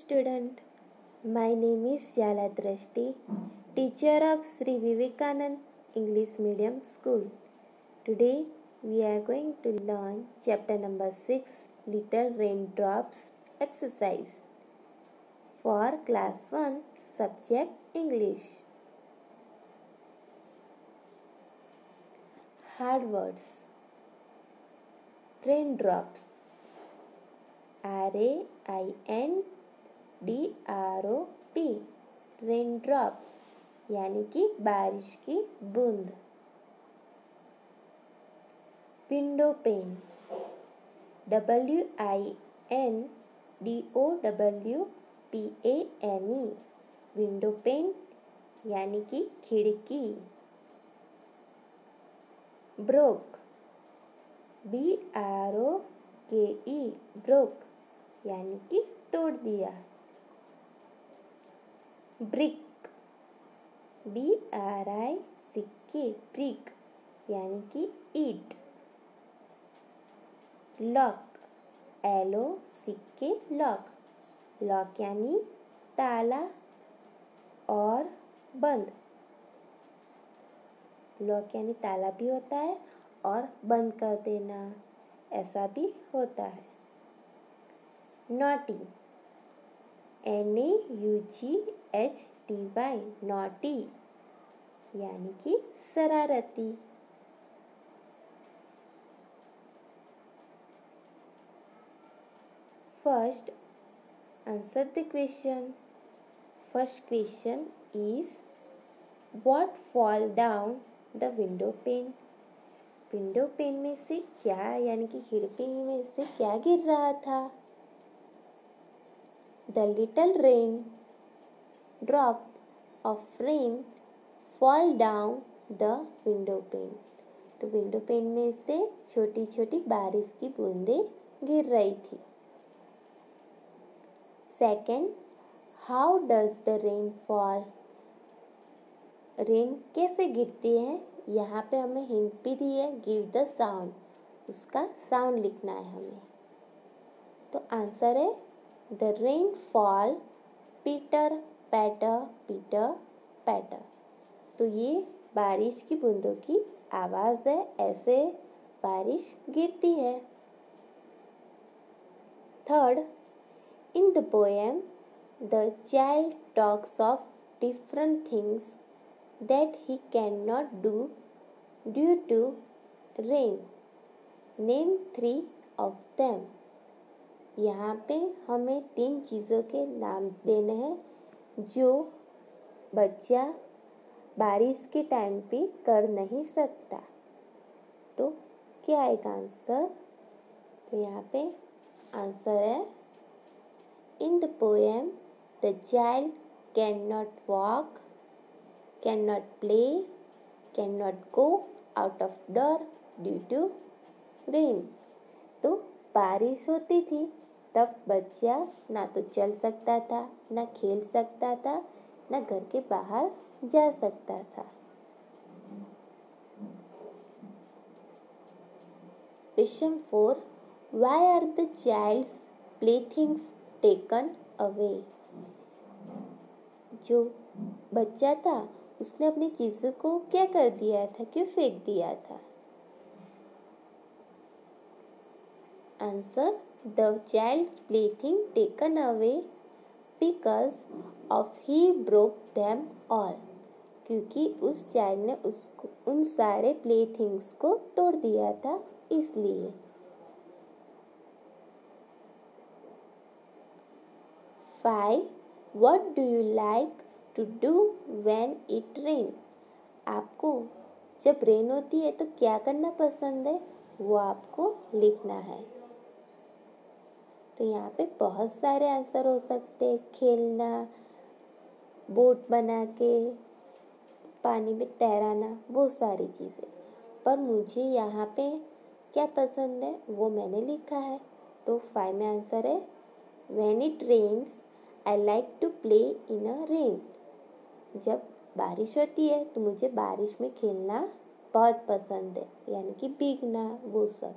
student. My name is Shyala Drashti, teacher of Sri Vivekanand English Medium School. Today we are going to learn chapter number 6, Little Raindrops exercise for class 1 subject English. Hard words. Raindrops. RAINDROP raindrop यानी कि बारिश की बूंद. Window pane. WINDOWPANE window pane यानी कि खिड़की. Broke. BROKE broke यानी कि तोड़ दिया. ब्रिक. BRICK ब्रिक यानी कि ईट. लॉक. LOCK लॉक लॉक यानी ताला और बंद. लॉक यानी ताला भी होता है और बंद कर देना ऐसा भी होता है. नॉटी. NAUGHTY नॉटी यानी कि शरारती. First, answer the question. First question is, what fall down the window pane? Window pane में से क्या यानी कि खिड़की में से क्या गिर रहा था? The little rain drop of rain fall down the window pane. तो विंडो पेन में से छोटी छोटी बारिश की बूंदें गिर रही थी. Second, how does the rain fall? Rain कैसे गिरती है? यहाँ पे हमें हिंट भी दी है, गिव द साउंड. उसका साउंड लिखना है हमें. तो आंसर है the rain fall pitter patter pitter patter. तो ये बारिश की बूंदों की आवाज है, ऐसे बारिश गिरती है. Third, in the poem the child talks of different things that he cannot do due to rain. Name 3 of them. यहाँ पे हमें 3 चीज़ों के नाम देने हैं जो बच्चा बारिश के टाइम पे कर नहीं सकता. तो क्या आएगा आंसर? तो यहाँ पे आंसर है in the poem the child can not walk, cannot play, cannot go out of door due to rain. तो बारिश होती थी तब बच्चा ना तो चल सकता था, ना खेल सकता था, ना घर के बाहर जा सकता था. Question 4. Why are the child's playthings taken away? जो बच्चा था उसने अपनी चीजों को क्या कर दिया था, क्यों फेंक दिया था? Answer, the child's plaything taken away because of he broke them all. क्योंकि उस चाइल्ड ने उसको उन सारे प्लेथिंग्स को तोड़ दिया था इसलिए. 5. What do you like to do when it rain? आपको जब रेन होती है तो क्या करना पसंद है वो आपको लिखना है. तो यहाँ पे बहुत सारे आंसर हो सकते हैं. खेलना, बोट बना के पानी में तैराना, वो सारी चीज़ें. पर मुझे यहाँ पे क्या पसंद है वो मैंने लिखा है. तो 5 में आंसर है when it rains I like to play in a rain. जब बारिश होती है तो मुझे बारिश में खेलना बहुत पसंद है, यानी कि भीगना, वो सब.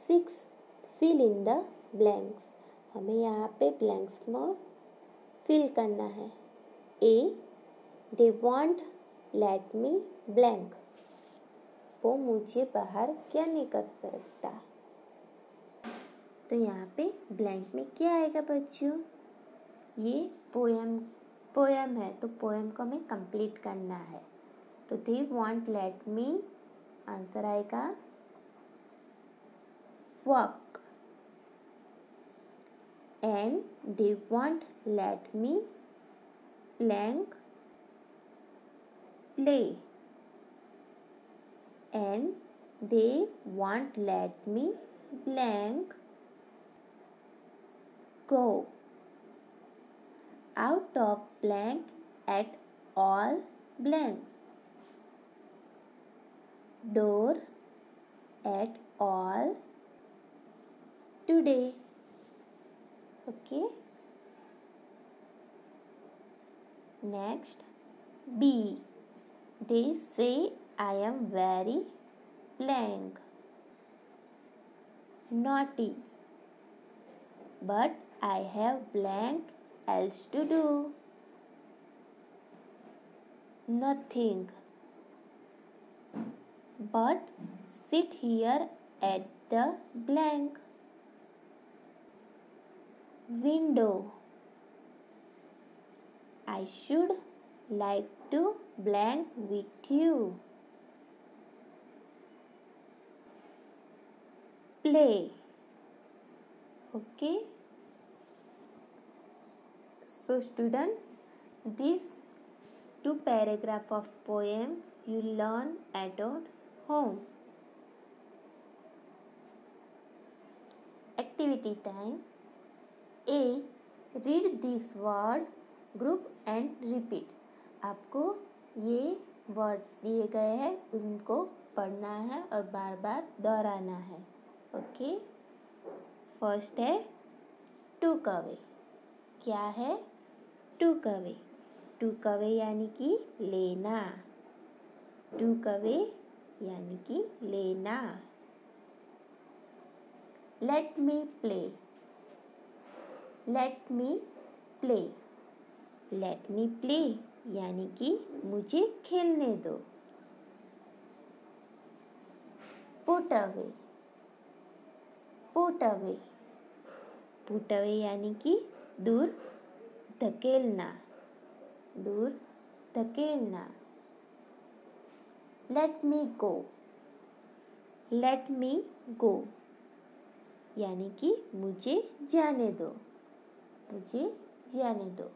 6. fill in the blanks. हमें यहाँ पे blanks में fill करना है. A, they won't let me blank. वो मुझे बाहर क्या नहीं कर सकता. तो यहाँ पे blank में क्या आएगा बच्चों? ये पोएम है, तो पोएम को हमें कंप्लीट करना है. तो they won't let me, answer आएगा walk. And they won't let me blank play. And they won't let me blank go. Out of blank at all blank. Door at all today. Okay. Next, B. They say I am very blank naughty, but I have blank else to do. Nothing but sit here at the blank window. I should like to blank with you. Play. Okay. So student, these two paragraph of poem you learn at home. Activity time. A. Read this word group and repeat. आपको ये words दिए गए हैं, उनको पढ़ना है और बार बार दोहराना है. ओके. फर्स्ट है took away. क्या है? took away. took away यानी कि लेना. took away यानी कि लेना. let me play. let me play. let me play यानी कि मुझे खेलने दो. put away. put away. put away यानी कि दूर धकेलना. दूर धकेलना. let me go. let me go यानी कि मुझे जाने दो. मुझे जाने दो.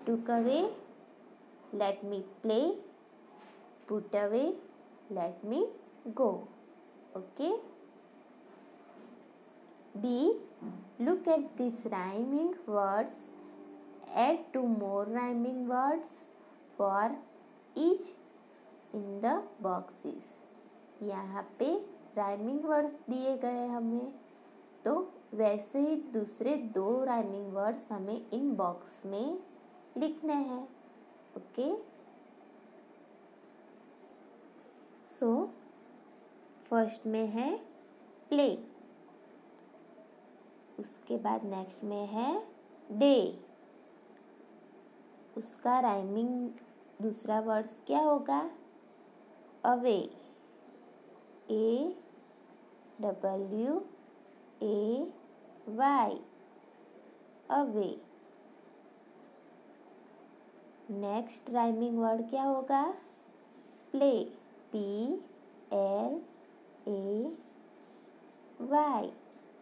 took away, let me play, put away, let me go. Okay. B. Look at these rhyming words. Add 2 more rhyming words for each in the boxes. यहाँ पे rhyming words दिए गए हमें, तो वैसे ही दूसरे 2 rhyming words हमें इन बॉक्स में लिखने हैं. ओके. सो फर्स्ट में है प्ले. उसके बाद नेक्स्ट में है डे. उसका राइमिंग दूसरा वर्ड्स क्या होगा? Away. AWAY. Away. Next rhyming word क्या होगा? Play. PLAY.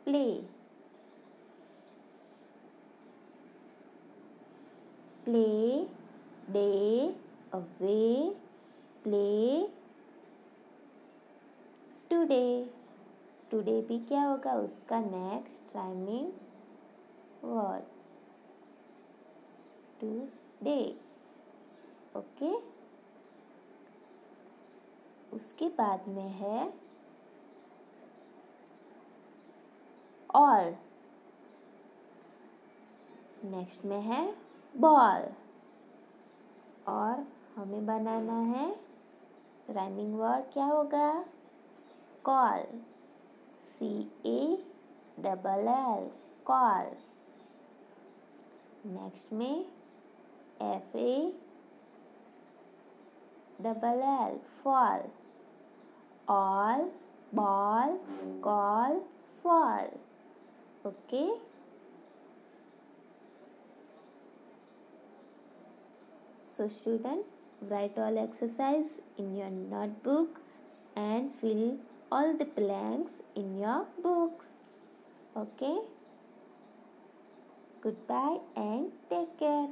Play. Play, day, away, play, today. Today भी क्या होगा? उसका next rhyming word today. Okay. उसके बाद में है ऑल. नेक्स्ट में है बॉल. और हमें बनाना है राइमिंग वर्ड क्या होगा? कॉल. CALL call. नेक्स्ट में FALL fall. All, ball, call, fall. Okay. So student, write all exercise in your notebook and fill all the blanks in your books. Okay. Goodbye and take care.